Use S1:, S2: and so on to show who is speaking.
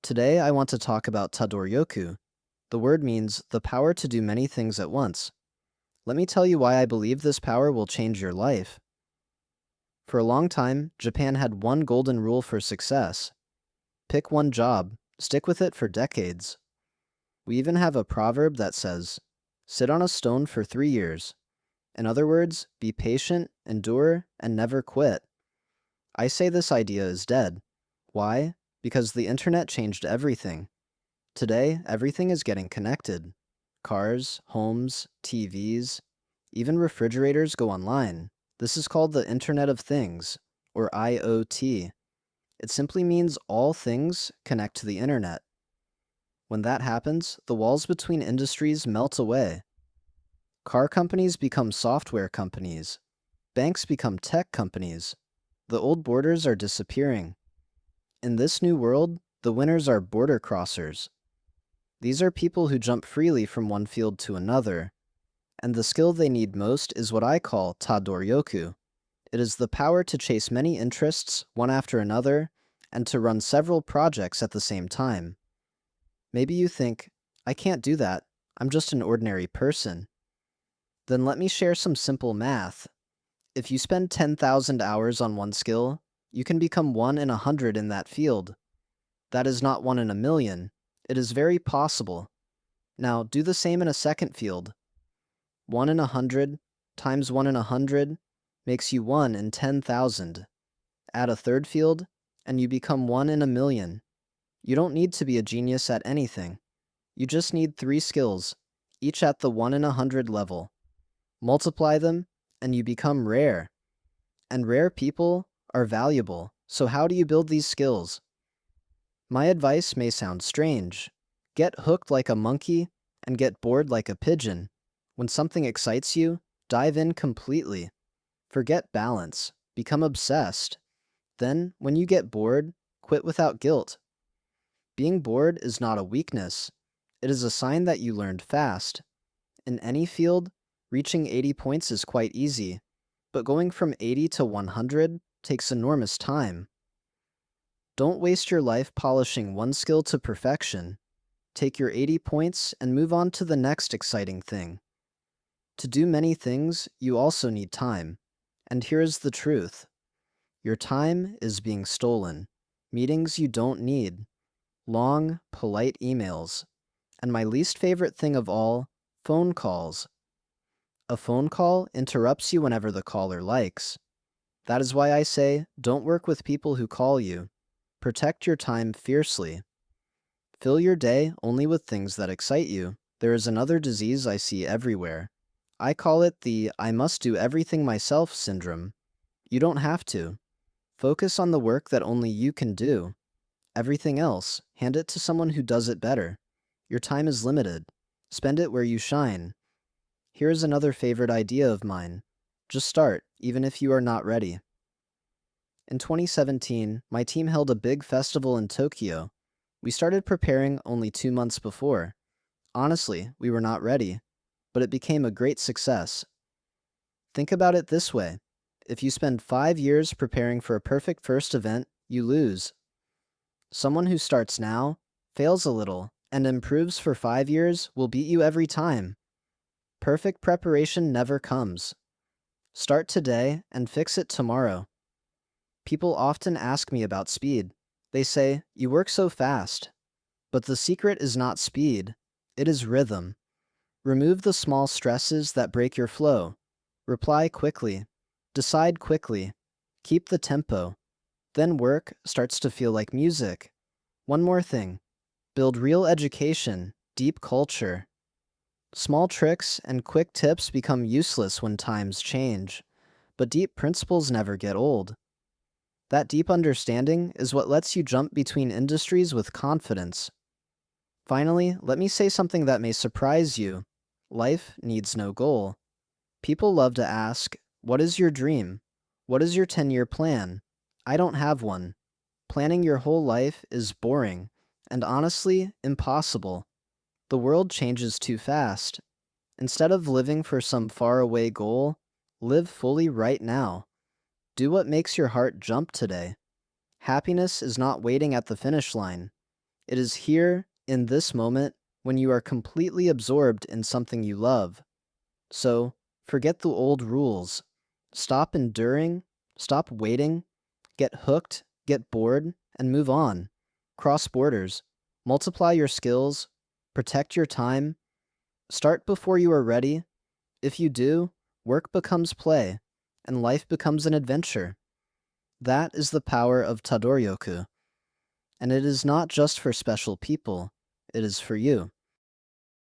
S1: Today, I want to talk about Tadoryoku. The word means the power to do many things at once. Let me tell you why I believe this power will change your life. For a long time, Japan had one golden rule for success: pick one job, stick with it for decades. We even have a proverb that says, sit on a stone for 3 years. In other words, be patient, endure, and never quit. I say this idea is dead. Why? Because the internet changed everything. Today, everything is getting connected. Cars, homes, TVs, even refrigerators go online. This is called the Internet of Things, or IoT. It simply means all things connect to the internet. When that happens, the walls between industries melt away. Car companies become software companies. Banks become tech companies. The old borders are disappearing. In this new world, the winners are border crossers. These are people who jump freely from one field to another, and the skill they need most is what I call Tadoryoku. It is the power to chase many interests, one after another, and to run several projects at the same time. Maybe you think, I can't do that, I'm just an ordinary person. Then let me share some simple math. If you spend 10,000 hours on one skill, you can become 1 in 100 in that field. That is not 1 in a million. It is very possible. Now, do the same in a second field. 1 in 100 times 1 in 100 makes you 1 in 10,000. Add a third field, and you become 1 in a million. You don't need to be a genius at anything. You just need 3 skills, each at the 1 in 100 level. Multiply them, and you become rare. And rare people are valuable, so how do you build these skills? My advice may sound strange. Get hooked like a monkey and get bored like a pigeon. When something excites you, dive in completely. Forget balance. Become obsessed. Then, when you get bored, quit without guilt. Being bored is not a weakness. It is a sign that you learned fast. In any field, reaching 80 points is quite easy, but going from 80 to 100 takes enormous time. Don't waste your life polishing one skill to perfection. Take your 80 points and move on to the next exciting thing. To do many things, you also need time. And here is the truth. Your time is being stolen. Meetings you don't need. Long, polite emails. And my least favorite thing of all, phone calls. A phone call interrupts you whenever the caller likes. That is why I say, don't work with people who call you. Protect your time fiercely. Fill your day only with things that excite you. There is another disease I see everywhere. I call it the I must do everything myself syndrome. You don't have to. Focus on the work that only you can do. Everything else, hand it to someone who does it better. Your time is limited. Spend it where you shine. Here is another favorite idea of mine. Just start, even if you are not ready. In 2017, my team held a big festival in Tokyo. We started preparing only 2 months before. Honestly, we were not ready, but it became a great success. Think about it this way. If you spend 5 years preparing for a perfect first event, you lose. Someone who starts now, fails a little, and improves for 5 years will beat you every time. Perfect preparation never comes. Start today and fix it tomorrow. People often ask me about speed. They say, you work so fast. But the secret is not speed, it is rhythm. Remove the small stresses that break your flow. Reply quickly. Decide quickly. Keep the tempo. Then work starts to feel like music. One more thing. Build real education, deep culture. Small tricks and quick tips become useless when times change, but deep principles never get old. That deep understanding is what lets you jump between industries with confidence. Finally, let me say something that may surprise you. Life needs no goal. People love to ask, what is your dream? What is your 10-year plan? I don't have one. Planning your whole life is boring, and honestly, impossible. The world changes too fast. Instead of living for some faraway goal, live fully right now. Do what makes your heart jump today. Happiness is not waiting at the finish line. It is here, in this moment, when you are completely absorbed in something you love. So, forget the old rules. Stop enduring, stop waiting, get hooked, get bored, and move on. Cross borders. Multiply your skills. Protect your time. Start before you are ready. If you do, work becomes play, and life becomes an adventure. That is the power of Tadoryoku. And it is not just for special people, it is for you.